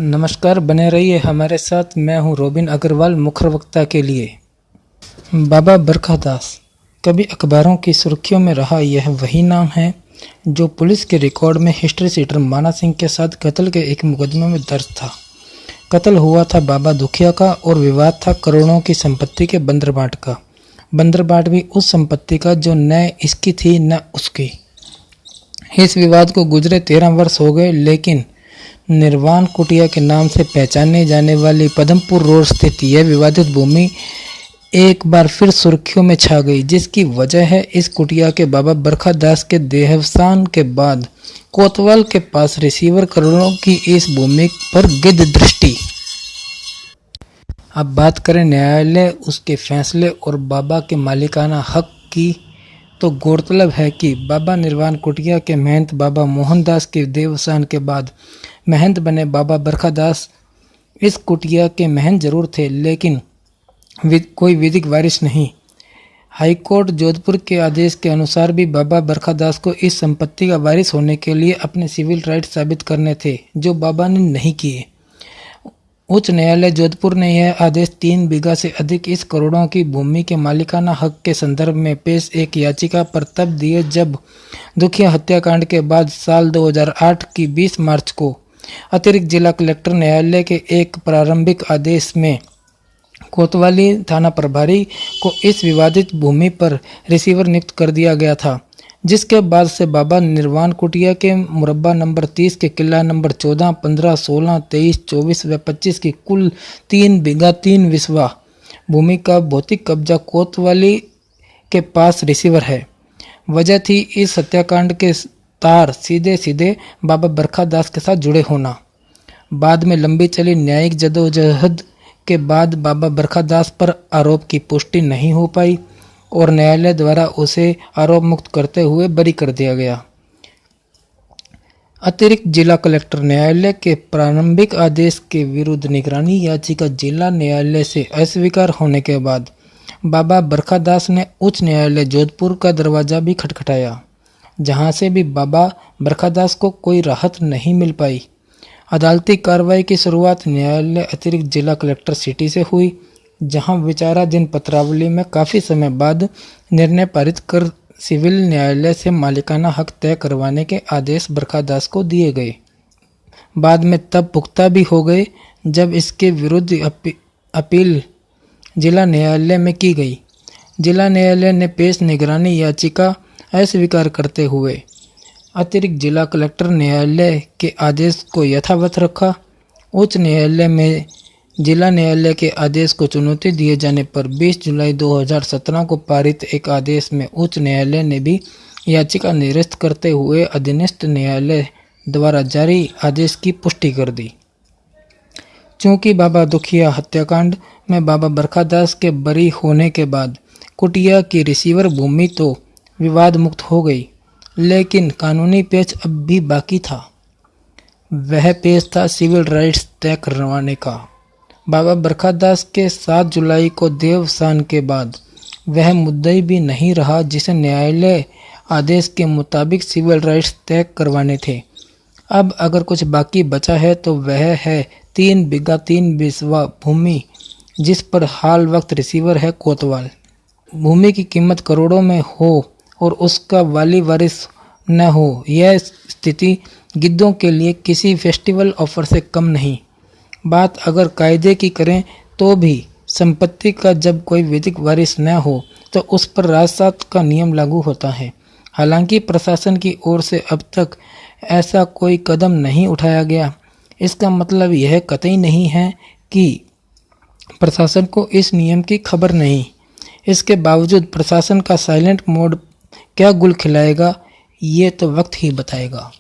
नमस्कार, बने रहिए हमारे साथ। मैं हूं रोबिन अग्रवाल, मुख्य वक्ता के लिए। बाबा बरखादास कभी अखबारों की सुर्खियों में रहा यह वही नाम है जो पुलिस के रिकॉर्ड में हिस्ट्री सीटर माना सिंह के साथ कत्ल के एक मुकदमे में दर्ज था। कत्ल हुआ था बाबा दुखिया का और विवाद था करोड़ों की संपत्ति के बंदरबाट का। बंदरबाट भी उस संपत्ति का जो न इसकी थी न उसकी। इस विवाद को गुजरे 13 वर्ष हो गए, लेकिन निर्वाण कुटिया के नाम से पहचाने जाने वाली पदमपुर रोड स्थित यह विवादित भूमि एक बार फिर सुर्खियों में छा गई, जिसकी वजह है इस कुटिया के बाबा बरखादास के देहावसान के बाद कोतवाल के पास रिसीवर करोड़ों की इस भूमि पर गिद्ध दृष्टि। अब बात करें न्यायालय, उसके फैसले और बाबा के मालिकाना हक की, तो गौरतलब है कि बाबा निर्वाण कुटिया के महंत बाबा मोहनदास के देहावसान के बाद महंत बने बाबा बरखादास इस कुटिया के महंत जरूर थे, लेकिन कोई विधिक वारिस नहीं। हाईकोर्ट जोधपुर के आदेश के अनुसार भी बाबा बरखादास को इस संपत्ति का वारिस होने के लिए अपने सिविल राइट साबित करने थे, जो बाबा ने नहीं किए। उच्च न्यायालय जोधपुर ने यह आदेश 3 बीघा से अधिक इस करोड़ों की भूमि के मालिकाना हक के संदर्भ में पेश एक याचिका पर तब दिए जब दुखिया हत्याकांड के बाद साल 2008 की 20 मार्च को अतिरिक्त जिला कलेक्टर न्यायालय के एक प्रारंभिक आदेश में कोतवाली थाना प्रभारी को इस विवादित भूमि पर रिसीवर नियुक्त कर दिया गया था, जिसके बाद से बाबा निर्वाण कुटिया के मुरब्बा नंबर 30 के किला नंबर 14, 15, 16, 23, 24 व 25 की कुल 3 बीघा 3 विस्वा भूमि का भौतिक कब्जा कोतवाली के पास रिसीवर है। वजह थी इस हत्याकांड के तार सीधे सीधे बाबा बरखादास के साथ जुड़े होना। बाद में लंबी चली न्यायिक जदोजहद के बाद बाबा बरखादास पर आरोप की पुष्टि नहीं हो पाई और न्यायालय द्वारा उसे आरोप मुक्त करते हुए बरी कर दिया गया। अतिरिक्त जिला कलेक्टर न्यायालय के प्रारंभिक आदेश के विरुद्ध निगरानी याचिका जिला न्यायालय से अस्वीकार होने के बाद बाबा बरखादास ने उच्च न्यायालय जोधपुर का दरवाजा भी खटखटाया, जहां से भी बाबा बरखादास को कोई राहत नहीं मिल पाई। अदालती कार्रवाई की शुरुआत न्यायालय अतिरिक्त जिला कलेक्टर सिटी से हुई, जहां विचाराधीन पत्रावली में काफ़ी समय बाद निर्णय पारित कर सिविल न्यायालय से मालिकाना हक तय करवाने के आदेश बरखादास को दिए गए। बाद में तब पुख्ता भी हो गए जब इसके विरुद्ध अपील जिला न्यायालय में की गई। जिला न्यायालय ने पेश निगरानी याचिका अस्वीकार करते हुए अतिरिक्त जिला कलेक्टर न्यायालय के आदेश को यथावत रखा। उच्च न्यायालय में जिला न्यायालय के आदेश को चुनौती दिए जाने पर 20 जुलाई 2017 को पारित एक आदेश में उच्च न्यायालय ने भी याचिका निरस्त करते हुए अधीनस्थ न्यायालय द्वारा जारी आदेश की पुष्टि कर दी। चूंकि बाबा दुखिया हत्याकांड में बाबा बरखादास के बरी होने के बाद कुटिया की रिसीवर भूमि तो विवाद मुक्त हो गई, लेकिन कानूनी पेच अब भी बाकी था। वह पेच था सिविल राइट्स तय करवाने का। बाबा बरखादास के 7 जुलाई को देहावसान के बाद वह मुद्दई भी नहीं रहा जिसे न्यायालय आदेश के मुताबिक सिविल राइट्स तय करवाने थे। अब अगर कुछ बाकी बचा है तो वह है 3 बीघा 3 बिस्वा भूमि, जिस पर हाल वक्त रिसीवर है कोतवाल। भूमि की कीमत करोड़ों में हो और उसका वाली वारिस न हो, यह स्थिति गिद्धों के लिए किसी फेस्टिवल ऑफर से कम नहीं। बात अगर कायदे की करें तो भी संपत्ति का जब कोई विधिक वारिस न हो तो उस पर राजसात का नियम लागू होता है। हालांकि प्रशासन की ओर से अब तक ऐसा कोई कदम नहीं उठाया गया। इसका मतलब यह कतई नहीं है कि प्रशासन को इस नियम की खबर नहीं। इसके बावजूद प्रशासन का साइलेंट मोड क्या गुल खिलाएगा, ये तो वक्त ही बताएगा।